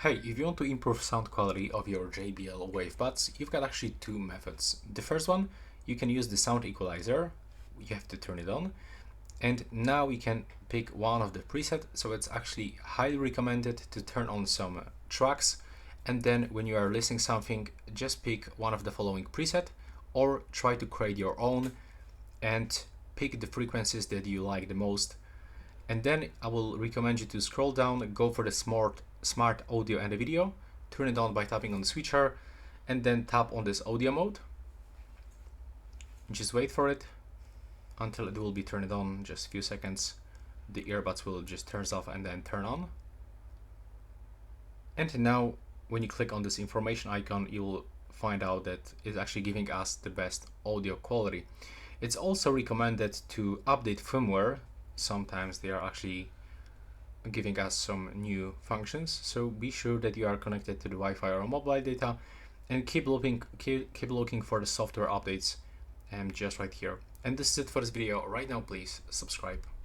Hey, if you want to improve sound quality of your JBL Wave Buds, you've got actually two methods. The first one, you can use the sound equalizer. You have to turn it on. And now you can pick one of the presets. So it's actually highly recommended to turn on some tracks. And then when you are listening something, just pick one of the following preset or try to create your own and pick the frequencies that you like the most. And then I will recommend you to scroll down, go for the smart audio and the video, turn it on by tapping on the switcher, and then tap on this audio mode. Just wait for it until it will be turned on, just a few seconds. The earbuds will just turn off and then turn on. And now when you click on this information icon, you will find out that it's actually giving us the best audio quality. It's also recommended to update firmware. Sometimes they are actually giving us some new functions, so be sure that you are connected to the Wi-Fi or mobile data, and keep looking for the software updates just right here. And this is it for this video. Right now, please subscribe.